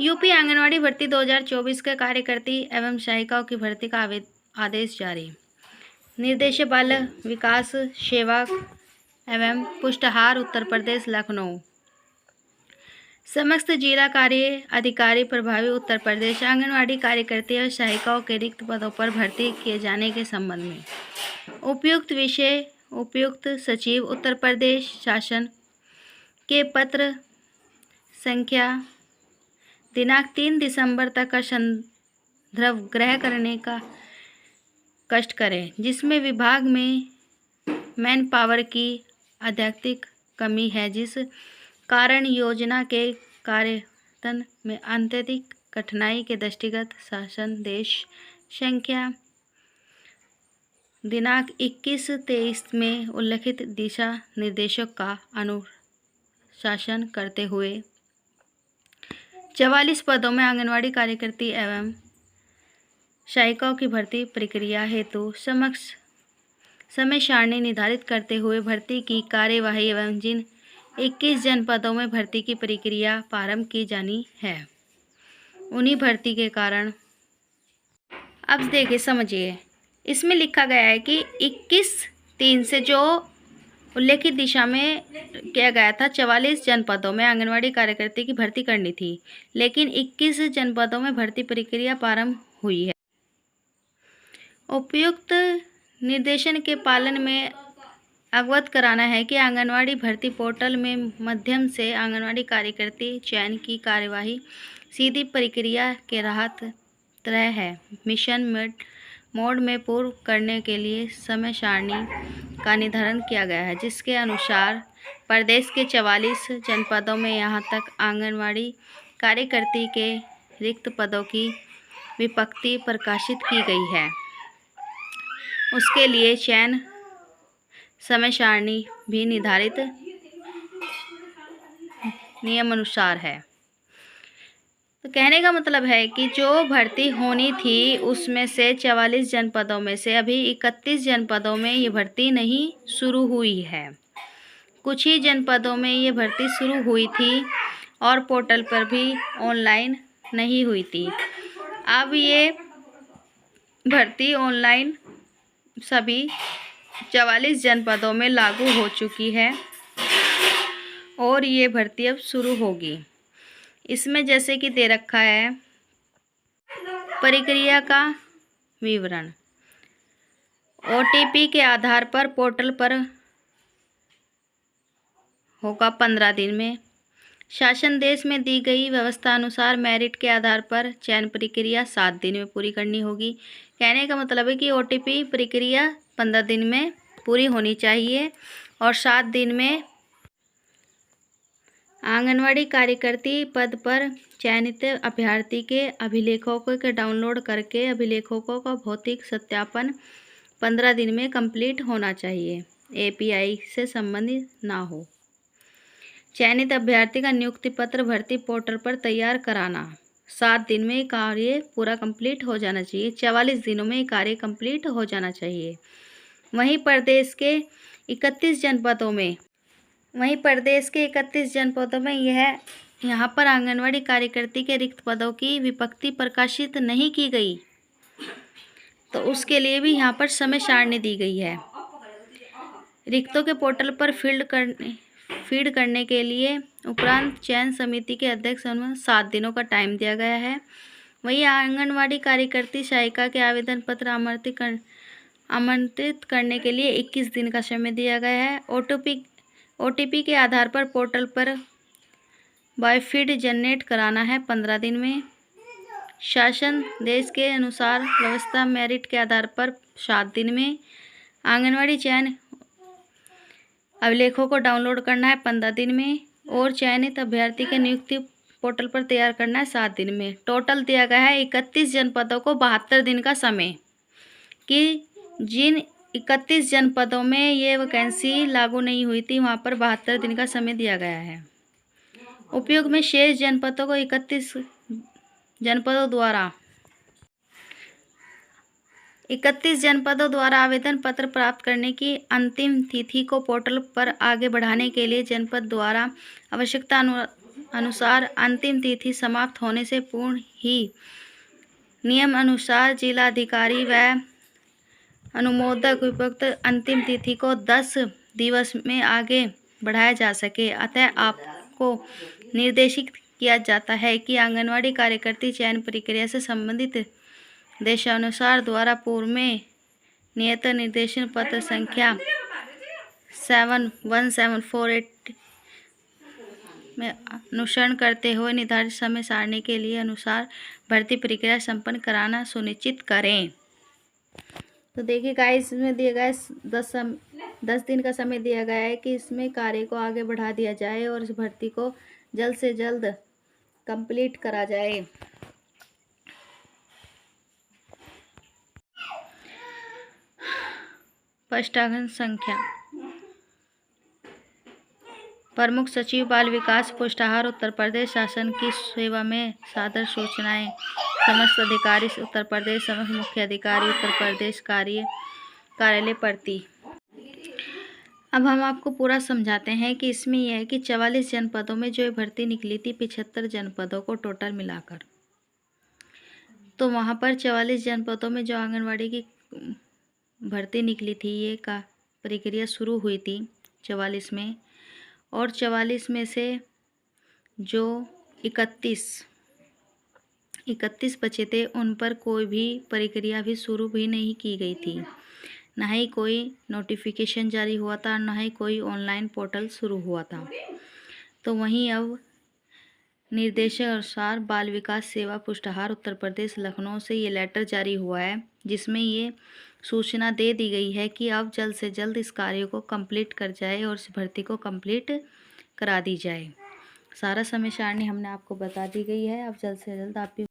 UP anganwadi भर्ती 2024 के कार्यकर्ती एवं सहायिकाओं की भर्ती का आदेश जारी। निर्देश बाल विकास सेवा एवं पुष्टाहार उत्तर प्रदेश लखनऊ। समस्त जिला कार्य अधिकारी प्रभावी उत्तर प्रदेश आंगनवाड़ी कार्यकर्ती और सहायिकाओं के रिक्त पदों पर भर्ती किए जाने के संबंध में उपयुक्त विषय उपयुक्त सचिव उत्तर प्रदेश शासन के पत्र संख्या दिनांक 3 दिसंबर तक का संदर्भ ग्रहण करने का कष्ट करें, जिसमें विभाग में मैन पावर की अत्यधिक कमी है, जिस कारण योजना के कार्यान्वयन में अत्यधिक कठिनाई के दृष्टिगत शासन देश संख्या दिनांक 21-23 में उल्लिखित दिशा निर्देशों का अनुशासन करते हुए 44 पदों में आंगनवाड़ी कार्यकर्ती एवं सहायिकाओं की भर्ती प्रक्रिया हेतु समय सारणी निर्धारित करते हुए भर्ती की कार्यवाही एवं जिन 21 जनपदों में भर्ती की प्रक्रिया प्रारंभ की जानी है, उन्हीं भर्ती के कारण अब देखिए समझिए, इसमें लिखा गया है कि 21-3 से जो उल्लेखित दिशा में किया गया था 44 जनपदों में आंगनवाड़ी कार्यकर्ती की भर्ती करनी थी, लेकिन 21 जनपदों में भर्ती प्रक्रिया प्रारंभ हुई है। उपयुक्त निर्देशन के पालन में अवगत कराना है कि आंगनवाड़ी भर्ती पोर्टल में माध्यम से आंगनवाड़ी कार्यकर्ती चयन की कार्यवाही सीधी प्रक्रिया के तरह है। मिशन मोड में पूर्व करने के लिए समय सारणी का निर्धारण किया गया है, जिसके अनुसार प्रदेश के 44 जनपदों में यहां तक आंगनवाड़ी कार्यकर्ती के रिक्त पदों की विज्ञप्ति प्रकाशित की गई है, उसके लिए चयन समय सारणी भी निर्धारित नियमानुसार है। तो कहने का मतलब है कि जो भर्ती होनी थी उसमें से 44 जनपदों में से अभी 31 जनपदों में ये भर्ती नहीं शुरू हुई है। कुछ ही जनपदों में ये भर्ती शुरू हुई थी और पोर्टल पर भी ऑनलाइन नहीं हुई थी। अब ये भर्ती ऑनलाइन सभी 44 जनपदों में लागू हो चुकी है और ये भर्ती अब शुरू होगी। इसमें जैसे कि दे रखा है प्रक्रिया का विवरण, OTP के आधार पर पोर्टल पर होगा 15 दिन में। शासन देश में दी गई व्यवस्था अनुसार मेरिट के आधार पर चयन प्रक्रिया 7 दिन में पूरी करनी होगी। कहने का मतलब है कि OTP प्रक्रिया 15 दिन में पूरी होनी चाहिए और 7 दिन में आंगनवाड़ी कार्यकर्ती पद पर चयनित अभ्यर्थी के अभिलेखों को डाउनलोड करके अभिलेखों का भौतिक सत्यापन 15 दिन में कंप्लीट होना चाहिए, API से संबंधित ना हो। चयनित अभ्यर्थी का नियुक्ति पत्र भर्ती पोर्टल पर तैयार कराना, 7 दिन में कार्य पूरा कंप्लीट हो जाना चाहिए, 44 दिनों में कार्य कंप्लीट हो जाना चाहिए। वहीं प्रदेश के 31 जनपदों में यहाँ पर आंगनवाड़ी कार्यकर्ती के रिक्त पदों की विज्ञप्ति प्रकाशित नहीं की गई, तो उसके लिए भी यहाँ पर समय सारणी दी गई है। रिक्तों के पोर्टल पर फीड करने के लिए उपरांत चयन समिति के अध्यक्ष 7 दिनों का टाइम दिया गया है। वहीं आंगनवाड़ी कार्यकर्ती सहायिका के आवेदन पत्र आमंत्रित करने के लिए 21 दिन का समय दिया गया है। OTP के आधार पर पोर्टल पर बायोफीड जनरेट कराना है 15 दिन में। शासन देश के अनुसार व्यवस्था मेरिट के आधार पर 7 दिन में। आंगनवाड़ी चयन अभिलेखों को डाउनलोड करना है 15 दिन में और चयनित अभ्यर्थी के नियुक्ति पोर्टल पर तैयार करना है 7 दिन में। टोटल दिया गया है 31 जनपदों को 72 दिन का समय, कि जिन 31 जनपदों में ये वैकेंसी लागू नहीं हुई थी वहाँ पर 72 दिन का समय दिया गया है। उपयोग में शेष जनपदों को 31 जनपदों द्वारा आवेदन पत्र प्राप्त करने की अंतिम तिथि को पोर्टल पर आगे बढ़ाने के लिए जनपद द्वारा आवश्यकता अनुसार अंतिम तिथि समाप्त होने से पूर्व ही नियम अनुसार जिलाधिकारी व अनुमोदक उपयुक्त अंतिम तिथि को 10 दिवस में आगे बढ़ाया जा सके। अतः आपको निर्देशित किया जाता है कि आंगनवाड़ी कार्यकर्ता चयन प्रक्रिया से संबंधित देशानुसार द्वारा पूर्व में नियत निर्देशन पत्र संख्या 71748 में अनुसरण करते हुए निर्धारित समय सारणी के लिए अनुसार भर्ती प्रक्रिया संपन्न कराना सुनिश्चित करें। तो देखिए गाइस, इसमें दिया गया 10 दिन का समय दिया गया है कि इसमें कार्य को आगे बढ़ा दिया जाए और इस भर्ती को जल्द से जल्द कंप्लीट करा जाए। स्पष्टांकन संख्या। प्रमुख सचिव बाल विकास पुष्टाहार उत्तर प्रदेश शासन की सेवा में सादर सूचनाएं। समस्त अधिकारी उत्तर प्रदेश, समस्त मुख्य अधिकारी उत्तर प्रदेश कार्यालय प्रति। अब हम आपको पूरा समझाते हैं कि इसमें यह है कि 44 जनपदों में जो भर्ती निकली थी, 75 जनपदों को टोटल मिलाकर, तो वहाँ पर 44 जनपदों में जो आंगनवाड़ी की भर्ती निकली थी, ये का प्रक्रिया शुरू हुई थी 44 में, और 44 में से जो 31 बचे थे उन पर कोई भी प्रक्रिया भी शुरू भी नहीं की गई थी, ना ही कोई नोटिफिकेशन जारी हुआ था, ना ही कोई ऑनलाइन पोर्टल शुरू हुआ था। तो वहीं अब निर्देशानुसार बाल विकास सेवा पुष्टाहार उत्तर प्रदेश लखनऊ से ये लेटर जारी हुआ है, जिसमें ये सूचना दे दी गई है कि अब जल्द से जल्द इस कार्य को कंप्लीट कर जाए और इस भर्ती को कंप्लीट करा दी जाए। सारा समय सारणी हमने आपको बता दी गई है। अब जल्द से जल्द आप भी